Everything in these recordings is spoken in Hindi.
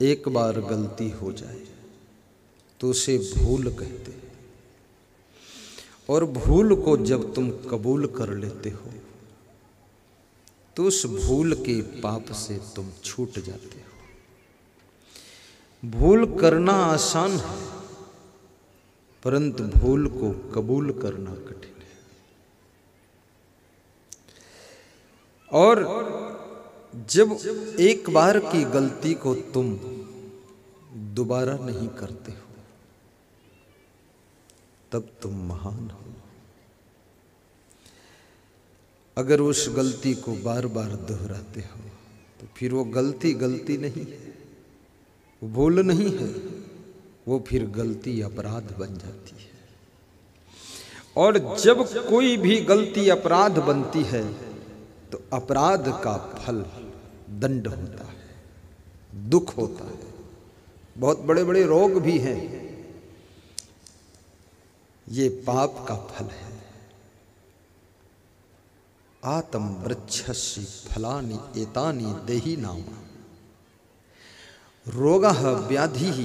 एक बार गलती हो जाए तो उसे भूल कहते हैं, और भूल को जब तुम कबूल कर लेते हो तो उस भूल के पाप से तुम छूट जाते हो। भूल करना आसान है, परंतु भूल को कबूल करना कठिन है। और जब एक बार की गलती को तुम दोबारा नहीं करते हो तब तुम महान हो। अगर उस गलती को बार बार दोहराते हो तो फिर वो गलती गलती नहीं है, वो भूल नहीं है, वो फिर गलती अपराध बन जाती है। और जब कोई भी गलती अपराध बनती है तो अपराध का फल दंड होता है, दुख होता है। बहुत बड़े बड़े रोग भी हैं, ये पाप का फल है। आत्म वृक्षस्य फलानि एतानि देहि नाम रोगः व्याधिः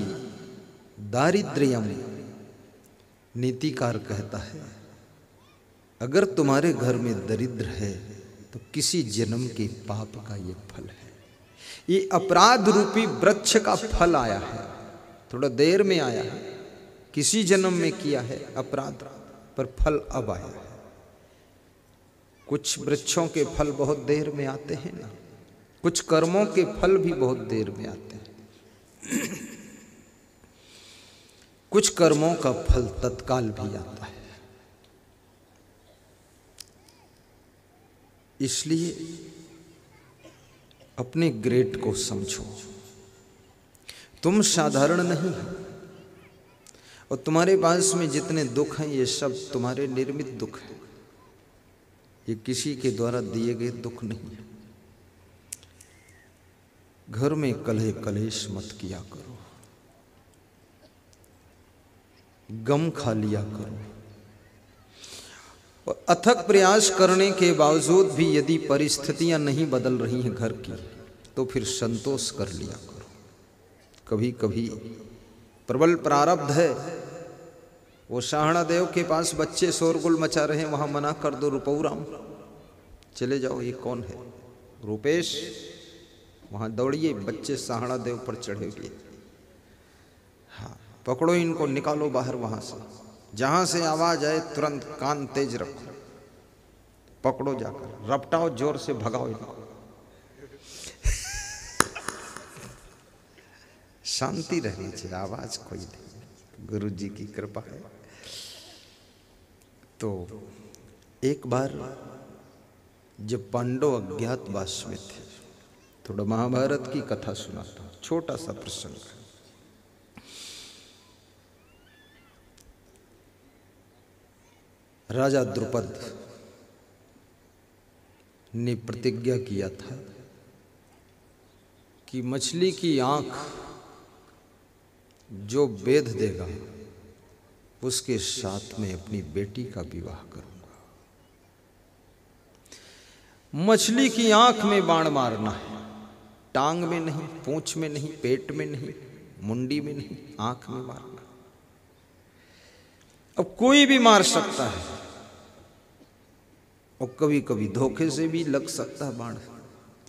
दारिद्र्यम्। नीतिकार कहता है, अगर तुम्हारे घर में दरिद्र है तो किसी जन्म के पाप का ये फल है। ये अपराध रूपी वृक्ष का फल आया है, थोड़ा देर में आया है, किसी जन्म में किया है अपराध, पर फल अब आया है। कुछ वृक्षों के फल बहुत देर में आते हैं ना, कुछ कर्मों के फल भी बहुत देर में आते हैं। कुछ कर्मों का फल तत्काल भी आता है। इसलिए अपने ग्रेड को समझो। तुम साधारण नहीं हो, और तुम्हारे पास में जितने दुख हैं ये सब तुम्हारे निर्मित दुख हैं, ये किसी के द्वारा दिए गए दुख नहीं है। घर में कलह कलेश मत किया करो, गम खा लिया करो, और अथक प्रयास करने के बावजूद भी यदि परिस्थितियां नहीं बदल रही हैं घर की, तो फिर संतोष कर लिया करो। कभी कभी प्रबल प्रारब्ध है, वो शाहणा देव के पास बच्चे शोरगुल मचा रहे हैं, वहां मना कर दो, रुपौराम चले जाओ। ये कौन है? रूपेश। वहां दौड़िए, बच्चे शाहणा देव पर चढ़े हुए। हाँ, पकड़ो इनको, निकालो बाहर वहां से। जहां से आवाज आए तुरंत कान तेज रखो, पकड़ो, जाकर रपटाओ, जोर से भगाओ इनको। शांति रहनी चाहिए, आवाज कोई नहीं, गुरु जी की कृपा है। तो एक बार जब पांडव अज्ञातवास में थे, थोड़ा महाभारत की कथा सुनाता हूं, छोटा सा प्रसंग है। राजा द्रुपद ने प्रतिज्ञा किया था कि मछली की आंख जो बेध देगा उसके साथ में अपनी बेटी का विवाह करूंगा। मछली की आंख में बाण मारना है, टांग में नहीं, पूंछ में नहीं, पेट में नहीं, मुंडी में नहीं, आंख में मारना। अब कोई भी मार सकता है, और कभी कभी धोखे से भी लग सकता है बाण,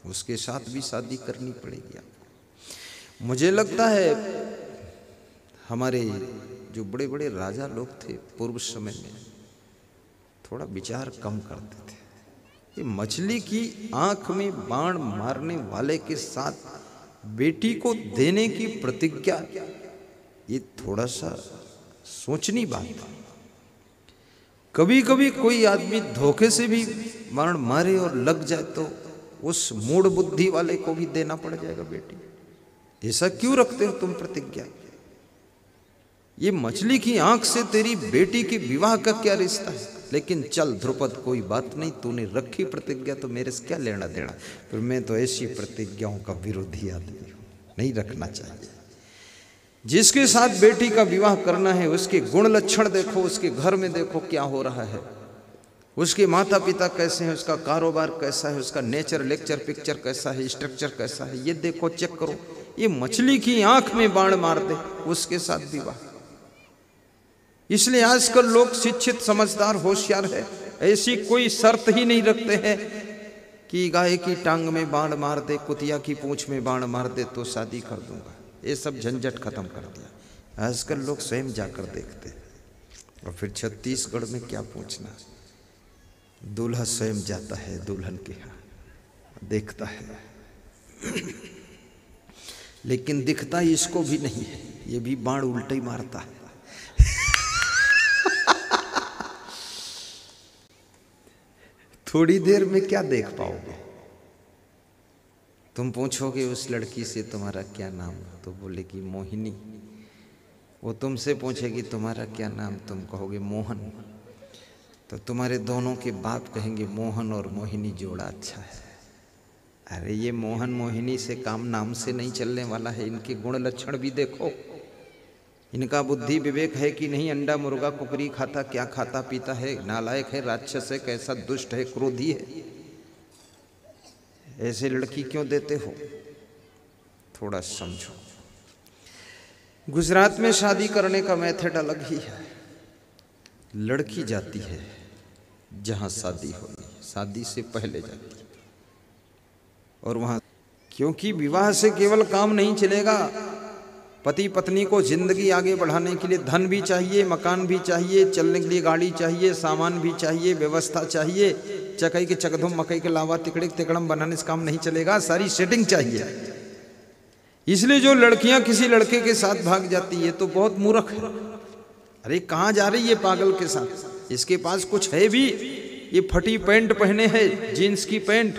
उसके साथ भी शादी करनी पड़ेगी आपको। मुझे लगता है हमारे जो बड़े बड़े राजा लोग थे पूर्व समय में, थोड़ा विचार कम करते थे। ये मछली की आंख में बाण मारने वाले के साथ बेटी को देने की प्रतिज्ञा, ये थोड़ा सा सोचनी बात है। कभी कभी कोई आदमी धोखे से भी बाण मारे और लग जाए तो उस मूढ़ बुद्धि वाले को भी देना पड़ जाएगा बेटी। ऐसा क्यों रखते हो तुम प्रतिज्ञा? ये मछली की आंख से तेरी बेटी के विवाह का क्या रिश्ता है? लेकिन चल द्रुपद, कोई बात नहीं, तूने रखी प्रतिज्ञा तो मेरे से क्या लेना देना। फिर मैं तो ऐसी प्रतिज्ञाओं का विरोधी आदमी हूं, नहीं रखना चाहिए। जिसके साथ बेटी का विवाह करना है उसके गुण लक्षण देखो, उसके घर में देखो क्या हो रहा है, उसके माता पिता कैसे हैं, उसका कारोबार कैसा है, उसका नेचर लेक्चर पिक्चर कैसा है, स्ट्रक्चर कैसा है, ये देखो, चेक करो। ये मछली की आंख में बाण मार दे उसके साथ विवाह। इसलिए आजकल लोग शिक्षित, समझदार, होशियार है, ऐसी कोई शर्त ही नहीं रखते हैं कि गाय की टांग में बाण मार दे, कुतिया की पूंछ में बाण मार दे तो शादी कर दूंगा। ये सब झंझट खत्म कर दिया। आजकल लोग स्वयं जाकर देखते हैं। और फिर छत्तीसगढ़ में क्या पूछना, दूल्हा स्वयं जाता है दुल्हन के यहाँ, देखता है, लेकिन दिखता इसको भी नहीं है, ये भी बाण उल्टा ही मारता है। थोड़ी देर में क्या देख पाओगे? तुम पूछोगे उस लड़की से तुम्हारा क्या नाम, तो बोलेगी मोहिनी। वो तुमसे पूछेगी तुम्हारा क्या नाम, तुम कहोगे मोहन। तो तुम्हारे दोनों के बाप कहेंगे मोहन और मोहिनी जोड़ा अच्छा है। अरे ये मोहन मोहिनी से काम नाम से नहीं चलने वाला है, इनके गुण लक्षण भी देखो, इनका बुद्धि विवेक है कि नहीं, अंडा मुर्गा कुकरी खाता, क्या खाता पीता है, नालायक है, राक्षस है, कैसा दुष्ट है, क्रोधी है। ऐसे लड़की क्यों देते हो? थोड़ा समझो। गुजरात में शादी करने का मेथड अलग ही है। लड़की जाती है जहां शादी होगी, शादी से पहले जाती है, और वहां, क्योंकि विवाह से केवल काम नहीं चलेगा, पति पत्नी को जिंदगी आगे बढ़ाने के लिए धन भी चाहिए, मकान भी चाहिए, चलने के लिए गाड़ी चाहिए, सामान भी चाहिए, व्यवस्था चाहिए। चकई के चकधुम मकई के लावा तिकड़े तिकड़म बनाने से काम नहीं चलेगा, सारी सेटिंग चाहिए। इसलिए जो लड़कियां किसी लड़के के साथ भाग जाती है तो बहुत मूर्ख है। अरे कहाँ जा रही है पागल के साथ, इसके पास कुछ है भी, ये फटी पैंट पहने है, जीन्स की पैंट,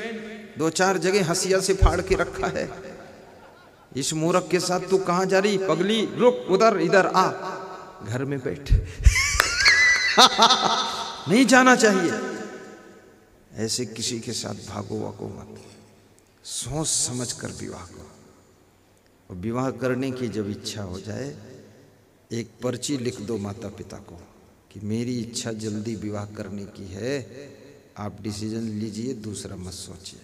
2-4 जगह हंसिया से फाड़ के रखा है। इस मूर्ख के साथ तू कहाँ जा रही? पगली रुक, उधर इधर आ, घर में बैठ। नहीं जाना चाहिए। ऐसे किसी के साथ भागो वागो मत, सोच समझ कर विवाह करो। और विवाह करने की जब इच्छा हो जाए, एक पर्ची लिख दो माता पिता को कि मेरी इच्छा जल्दी विवाह करने की है, आप डिसीजन लीजिए, दूसरा मत सोचिए।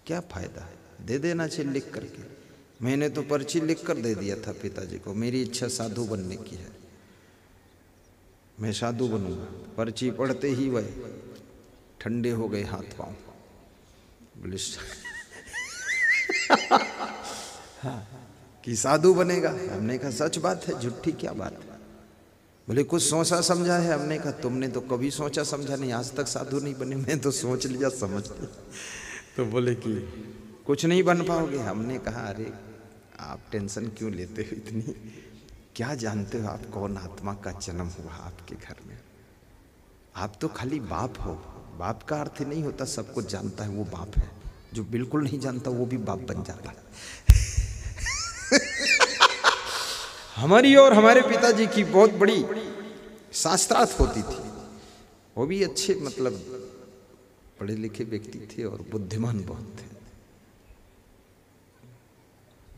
क्या फायदा है, दे देना चाहिए लिख करके। मैंने तो पर्ची लिख कर दे दिया था पिताजी को, मेरी इच्छा साधु बनने की है, मैं साधु बनूंगा। पर्ची पढ़ते ही वह ठंडे हो गए हाथ पांव, बोले कि साधु बनेगा। हमने कहा सच बात है, झूठी क्या बात है? बोले कुछ सोचा समझा है? हमने कहा तुमने तो कभी सोचा समझा नहीं, आज तक साधु नहीं बने, मैं तो सोच लिया समझ लिया। तो बोले कि कुछ नहीं बन पाओगे। हमने कहा अरे आप टेंशन क्यों लेते हो इतनी, क्या जानते हो आप कौन आत्मा का जन्म हुआ आपके घर में? आप तो खाली बाप हो। बाप का अर्थ नहीं होता सब कुछ जानता है वो बाप है, जो बिल्कुल नहीं जानता वो भी बाप बन जाता है। हमारी और हमारे पिताजी की बहुत बड़ी शास्त्रार्थ होती थी। वो भी अच्छे मतलब पढ़े लिखे व्यक्ति थे और बुद्धिमान बहुत थे,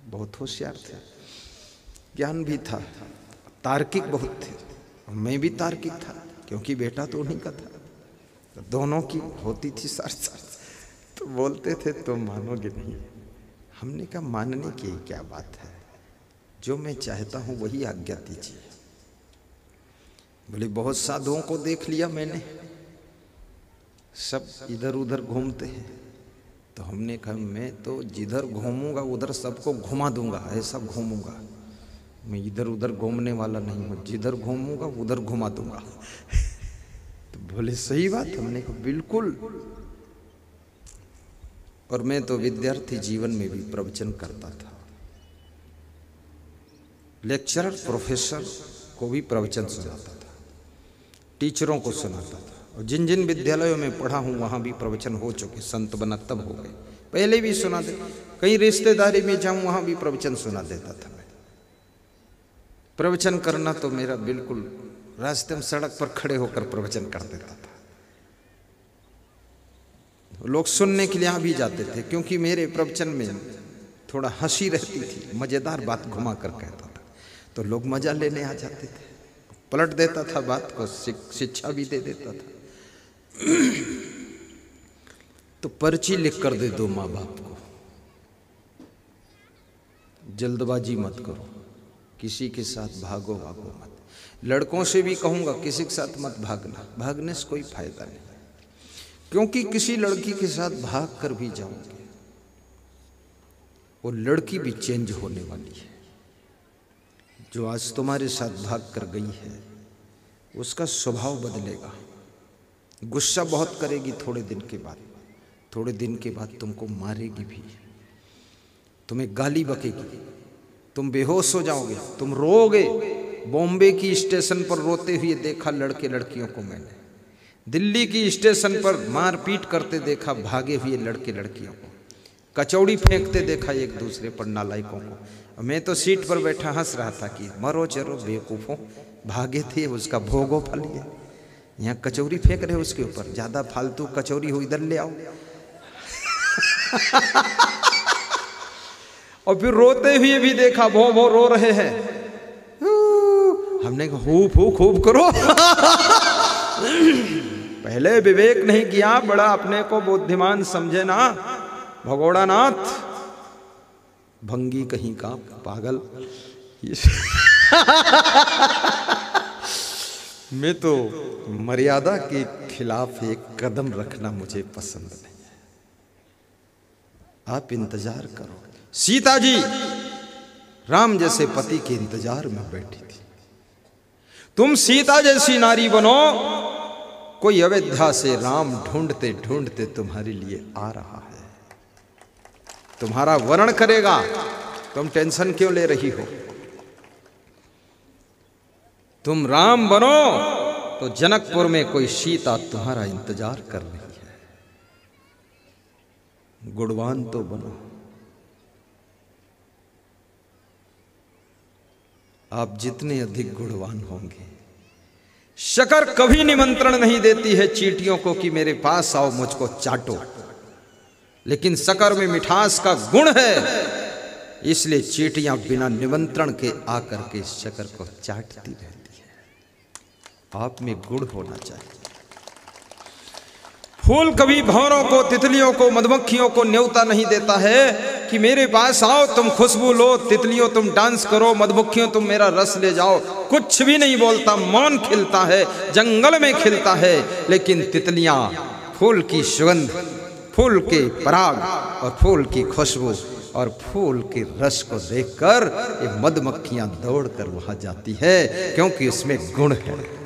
बहुत होशियार थे, ज्ञान भी था, तार्किक बहुत थे। मैं भी तार्किक था क्योंकि बेटा तो उन्हीं का था, तो दोनों की होती थी साथ। तो बोलते थे तुम मानोगे नहीं। हमने कहा मानने की क्या बात है, जो मैं चाहता हूं वही आज्ञा दीजिए। बोले बहुत साधुओं को देख लिया मैंने, सब इधर उधर घूमते हैं। तो हमने कहा मैं तो जिधर घूमूंगा उधर सबको घुमा दूंगा, ऐसा घूमूंगा। मैं इधर उधर घूमने वाला नहीं हूँ, जिधर घूमूंगा उधर घुमा दूंगा। तो बोले सही बात। हमने कहा बिल्कुल। और मैं तो विद्यार्थी जीवन में भी प्रवचन करता था, लेक्चरर प्रोफेसर को भी प्रवचन सुनाता था, टीचरों को सुनाता था। और जिन जिन विद्यालयों में पढ़ा हूँ वहाँ भी प्रवचन हो चुके, संत बना तब हो गए, पहले भी सुना दे। कहीं रिश्तेदारी में जाऊँ वहाँ भी प्रवचन सुना देता था मैं। प्रवचन करना तो मेरा बिल्कुल, रास्ते में सड़क पर खड़े होकर प्रवचन कर देता था। लोग सुनने के लिए यहाँ भी जाते थे क्योंकि मेरे प्रवचन में थोड़ा हंसी रहती थी, मज़ेदार बात घुमा कर कहता था, तो लोग मज़ा लेने आ जाते थे। पलट देता था बात को, शिक्षा भी दे देता था। तो पर्ची लिख कर दे दो माँ बाप को, जल्दबाजी मत करो, किसी के साथ भागो वागो मत। लड़कों से भी कहूँगा किसी के साथ मत भागना, भागने से कोई फायदा नहीं, क्योंकि किसी लड़की के साथ भाग कर भी जाओगे वो लड़की भी चेंज होने वाली है। जो आज तुम्हारे साथ भाग कर गई है उसका स्वभाव बदलेगा, गुस्सा बहुत करेगी थोड़े दिन के बाद, थोड़े दिन के बाद तुमको मारेगी भी, तुम्हें गाली बकेगी, तुम बेहोश हो जाओगे, तुम रोओगे। बॉम्बे की स्टेशन पर रोते हुए देखा लड़के लड़कियों को मैंने, दिल्ली की स्टेशन पर मारपीट करते देखा भागे हुए लड़के लड़कियों को, कचौड़ी फेंकते देखा एक दूसरे पर नालायकों को। मैं तो सीट पर बैठा हंस रहा था कि मरो चलो बेवकूफ़ों, भागे थे उसका भोगो फल ये, यहाँ कचौड़ी फेंक रहे उसके ऊपर, ज़्यादा फालतू कचौड़ी हो इधर ले आओ। और फिर रोते हुए भी देखा, भो भो रो रहे हैं, हमने कहा खूब खूब खूब करो। पहले विवेक नहीं किया, बड़ा अपने को बुद्धिमान समझे ना भगोड़ा नाथ, भंगी कहीं का पागल। मैं तो मर्यादा के खिलाफ एक कदम रखना मुझे पसंद नहीं है। आप इंतजार करो। सीता जी राम जैसे पति के इंतजार में बैठी थी, तुम सीता जैसी नारी बनो। कोई अयोध्या से राम ढूंढते ढूंढते तुम्हारे लिए आ रहा है, तुम्हारा वर्ण करेगा, तुम टेंशन क्यों ले रही हो? तुम राम बनो तो जनकपुर में कोई सीता तुम्हारा इंतजार कर रही है। गुणवान तो बनो। आप जितने अधिक गुणवान होंगे, शकर कभी निमंत्रण नहीं देती है चींटियों को कि मेरे पास आओ मुझको चाटो, लेकिन शकर में मिठास का गुण है, इसलिए चींटियां बिना निमंत्रण के आकर के शकर को चाटती रहती है। आप में गुण होना चाहिए। फूल कभी भंवरों को, तितलियों को, मधुमक्खियों को न्योता नहीं देता है कि मेरे पास आओ, तुम खुशबू लो, तितलियों तुम डांस करो, मधुमक्खियों तुम मेरा रस ले जाओ। कुछ भी नहीं बोलता, मौन खिलता है, जंगल में खिलता है, लेकिन तितलियां फूल की सुगंध, फूल के पराग और फूल की खुशबू और फूल के रस को देखकर ये मधुमक्खियां दौड़कर वहां जाती है, क्योंकि उसमें गुण है।